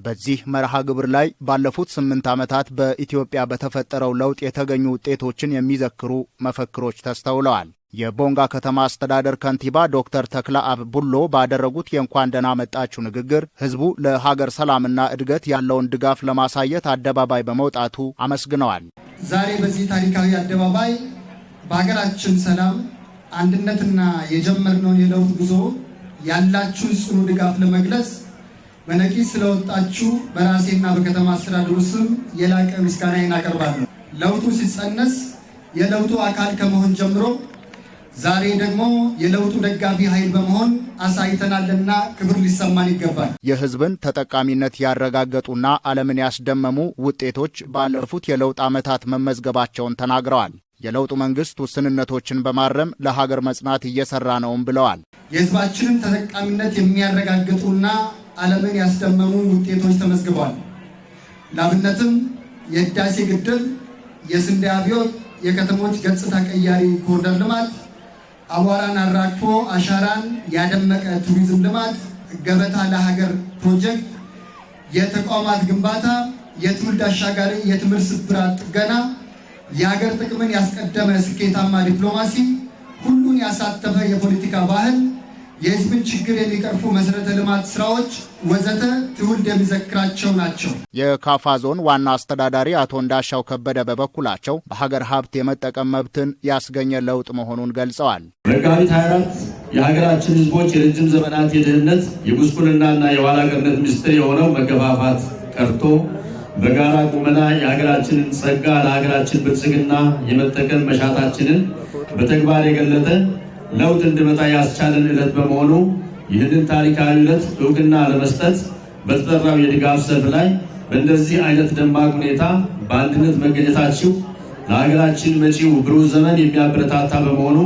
በዚህ መርሃ ግብር ላይ ባለፉት 8 ዓመታት በኢትዮጵያ በተፈጠረው ለውጥ የተገኙ ውጤቶችን የሚዘክሩ መፈክሮች ተስተውለዋል። የቦንጋ ከተማ አስተዳደር ከንቲባ ዶክተር ተክለአብ ቡሎ ባደረጉት የእንኳን ደህና መጣችሁ ንግግር ህዝቡ ለሀገር ሰላምና እድገት ያለውን ድጋፍ ለማሳየት አደባባይ በመውጣቱ አመስግነዋል። ዛሬ በዚህ ታሪካዊ አደባባይ በሀገራችን ሰላም አንድነትና የጀመርነውን የለውጥ ጉዞ ያላችሁን ጽኑ ድጋፍ ለመግለጽ በነቂስ ስለወጣችሁ በራሴና በከተማ አስተዳደሩ ስም የላቀ ምስጋናዬን አቀርባለሁ። ለውጡ ሲጸነስ የለውጡ አካል ከመሆን ጀምሮ ዛሬ ደግሞ የለውጡ ደጋፊ ኃይል በመሆን አሳይተናልና ክብር ሊሰማን ይገባል። የህዝብን ተጠቃሚነት ያረጋገጡና ዓለምን ያስደመሙ ውጤቶች ባለፉት የለውጥ ዓመታት መመዝገባቸውን ተናግረዋል። የለውጡ መንግስት ውስንነቶችን በማረም ለሀገር መጽናት እየሰራ ነውም ብለዋል። የህዝባችንን ተጠቃሚነት የሚያረጋግጡና ዓለምን ያስደመሙ ውጤቶች ተመዝግበዋል። ላብነትም የህዳሴ ግድብ፣ የስንዴ አብዮት፣ የከተሞች ገጽታ ቀያሪ ኮሪደር ልማት፣ አቧራን አራግፎ አሻራን ያደመቀ ቱሪዝም ልማት፣ ገበታ ለሀገር ፕሮጀክት፣ የተቋማት ግንባታ፣ የትውልድ አሻጋሪ የትምህርት ስብራት ጥገና፣ የሀገር ጥቅምን ያስቀደመ ስኬታማ ዲፕሎማሲ፣ ሁሉን ያሳተፈ የፖለቲካ ባህል፣ የህዝብን ችግር የሚቀርፉ መሰረተ ልማት ስራዎች ወዘተ ትውልድ የሚዘክራቸው ናቸው። የካፋ ዞን ዋና አስተዳዳሪ አቶ እንዳሻው ከበደ በበኩላቸው በሀገር ሀብት የመጠቀም መብትን ያስገኘ ለውጥ መሆኑን ገልጸዋል። መጋቢት 24 የሀገራችን ህዝቦች የረጅም ዘመናት የድህነት የጉስቁልናና የኋላ ቀርነት ምስጢር የሆነው መገፋፋት ቀርቶ በጋራ ቁመና የሀገራችንን ጸጋ ለሀገራችን ብልጽግና የመጠቀም መሻታችንን በተግባር የገለጠ ለውጥ እንዲመጣ ያስቻለን ዕለት በመሆኑ ይህንን ታሪካዊ ዕለት እውቅና ለመስጠት በተጠራው የድጋፍ ሰልፍ ላይ በእንደዚህ አይነት ደማቅ ሁኔታ በአንድነት መገኘታችሁ ለሀገራችን መጪው ብሩህ ዘመን የሚያበረታታ በመሆኑ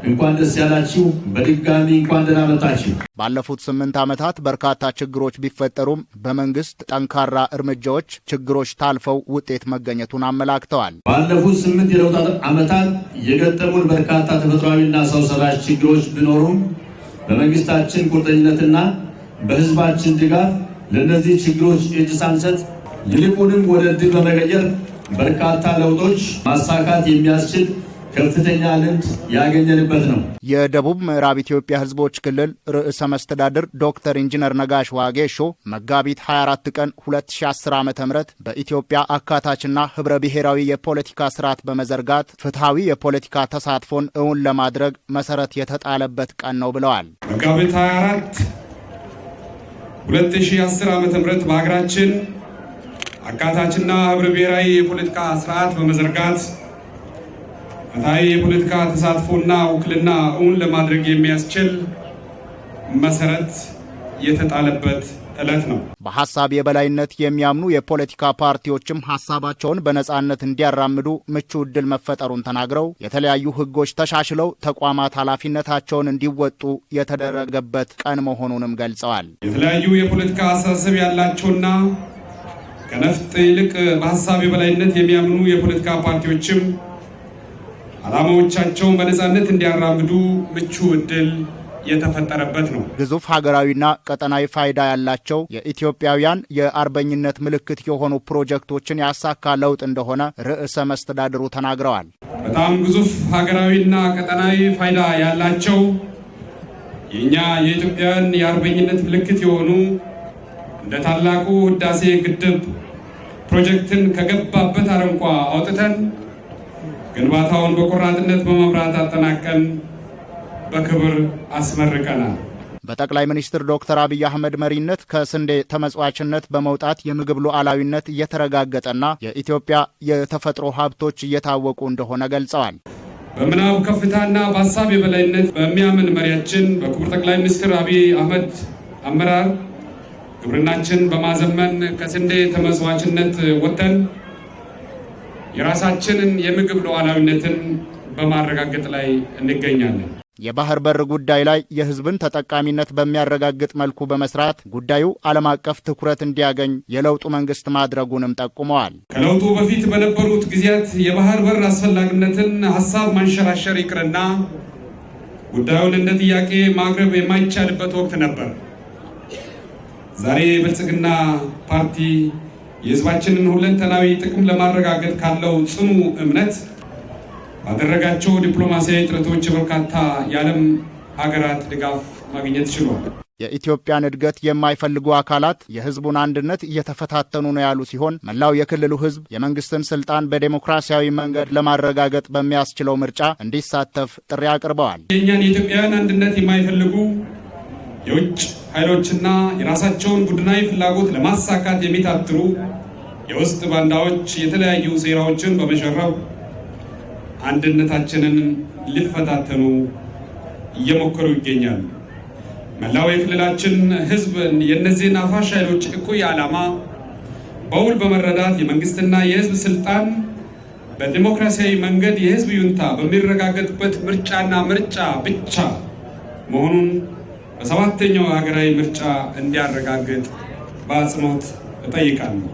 እንኳን ደስ ያላችሁ፣ በድጋሚ እንኳን ደህና መጣችሁ። ባለፉት 8 ዓመታት በርካታ ችግሮች ቢፈጠሩም በመንግስት ጠንካራ እርምጃዎች ችግሮች ታልፈው ውጤት መገኘቱን አመላክተዋል። ባለፉት 8 የለውጥ ዓመታት የገጠሙን በርካታ ተፈጥሯዊና ሰው ሰራሽ ችግሮች ቢኖሩም በመንግስታችን ቁርጠኝነትና በህዝባችን ድጋፍ ለእነዚህ ችግሮች እጅ ሳንሰጥ ይልቁንም ወደ ድል በመቀየር በርካታ ለውጦች ማሳካት የሚያስችል ከፍተኛ ልምድ ያገኘንበት ነው። የደቡብ ምዕራብ ኢትዮጵያ ህዝቦች ክልል ርዕሰ መስተዳድር ዶክተር ኢንጂነር ነጋሽ ዋጌሾ መጋቢት 24 ቀን 2010 ዓ.ም በኢትዮጵያ አካታችና ህብረ ብሔራዊ የፖለቲካ ስርዓት በመዘርጋት ፍትሃዊ የፖለቲካ ተሳትፎን እውን ለማድረግ መሰረት የተጣለበት ቀን ነው ብለዋል። መጋቢት 24 2010 ዓ.ም በሀገራችን አካታችና ህብረ ብሔራዊ የፖለቲካ ስርዓት በመዘርጋት ፍትሃዊ የፖለቲካ ተሳትፎና ውክልና እውን ለማድረግ የሚያስችል መሰረት የተጣለበት ዕለት ነው። በሐሳብ የበላይነት የሚያምኑ የፖለቲካ ፓርቲዎችም ሐሳባቸውን በነጻነት እንዲያራምዱ ምቹ ዕድል መፈጠሩን ተናግረው የተለያዩ ህጎች ተሻሽለው ተቋማት ኃላፊነታቸውን እንዲወጡ የተደረገበት ቀን መሆኑንም ገልጸዋል። የተለያዩ የፖለቲካ አስተሳሰብ ያላቸውና ከነፍጥ ይልቅ በሐሳብ የበላይነት የሚያምኑ የፖለቲካ ፓርቲዎችም ዓላማዎቻቸውን በነጻነት እንዲያራምዱ ምቹ ዕድል የተፈጠረበት ነው። ግዙፍ ሀገራዊና ቀጠናዊ ፋይዳ ያላቸው የኢትዮጵያውያን የአርበኝነት ምልክት የሆኑ ፕሮጀክቶችን ያሳካ ለውጥ እንደሆነ ርዕሰ መስተዳድሩ ተናግረዋል። በጣም ግዙፍ ሀገራዊና ቀጠናዊ ፋይዳ ያላቸው የኛ የኢትዮጵያውያን የአርበኝነት ምልክት የሆኑ እንደ ታላቁ ህዳሴ ግድብ ፕሮጀክትን ከገባበት አረንቋ አውጥተን ግንባታውን በቆራጥነት በመምራት አጠናቀን በክብር አስመርቀናል። በጠቅላይ ሚኒስትር ዶክተር አብይ አህመድ መሪነት ከስንዴ ተመጽዋችነት በመውጣት የምግብ ሉዓላዊነት እየተረጋገጠና የኢትዮጵያ የተፈጥሮ ሀብቶች እየታወቁ እንደሆነ ገልጸዋል። በምናብ ከፍታና በሀሳብ የበላይነት በሚያምን መሪያችን በክቡር ጠቅላይ ሚኒስትር አብይ አህመድ አመራር ግብርናችን በማዘመን ከስንዴ ተመጽዋችነት ወጥተን የራሳችንን የምግብ ሉዓላዊነትን በማረጋገጥ ላይ እንገኛለን። የባህር በር ጉዳይ ላይ የህዝብን ተጠቃሚነት በሚያረጋግጥ መልኩ በመስራት ጉዳዩ ዓለም አቀፍ ትኩረት እንዲያገኝ የለውጡ መንግስት ማድረጉንም ጠቁመዋል። ከለውጡ በፊት በነበሩት ጊዜያት የባህር በር አስፈላጊነትን ሐሳብ ማንሸራሸር ይቅርና ጉዳዩን እንደ ጥያቄ ማቅረብ የማይቻልበት ወቅት ነበር። ዛሬ የብልጽግና ፓርቲ የህዝባችንን ሁለንተናዊ ጥቅም ለማረጋገጥ ካለው ጽኑ እምነት ባደረጋቸው ዲፕሎማሲያዊ ጥረቶች በርካታ የዓለም ሀገራት ድጋፍ ማግኘት ችሏል። የኢትዮጵያን እድገት የማይፈልጉ አካላት የህዝቡን አንድነት እየተፈታተኑ ነው ያሉ ሲሆን መላው የክልሉ ህዝብ የመንግስትን ስልጣን በዴሞክራሲያዊ መንገድ ለማረጋገጥ በሚያስችለው ምርጫ እንዲሳተፍ ጥሪ አቅርበዋል። የእኛን የኢትዮጵያውያን አንድነት የማይፈልጉ የውጭ ኃይሎችና የራሳቸውን ቡድናዊ ፍላጎት ለማሳካት የሚታትሩ የውስጥ ባንዳዎች የተለያዩ ሴራዎችን በመሸረብ አንድነታችንን ሊፈታተኑ እየሞከሩ ይገኛሉ። መላው የክልላችን ህዝብ የእነዚህን አፍራሽ ኃይሎች እኩይ ዓላማ በውል በመረዳት የመንግስትና የህዝብ ስልጣን በዲሞክራሲያዊ መንገድ የህዝብ ይሁንታ በሚረጋገጥበት ምርጫ ብቻ መሆኑን በሰባተኛው ሀገራዊ ምርጫ እንዲያረጋግጥ በአጽንኦት እጠይቃለሁ።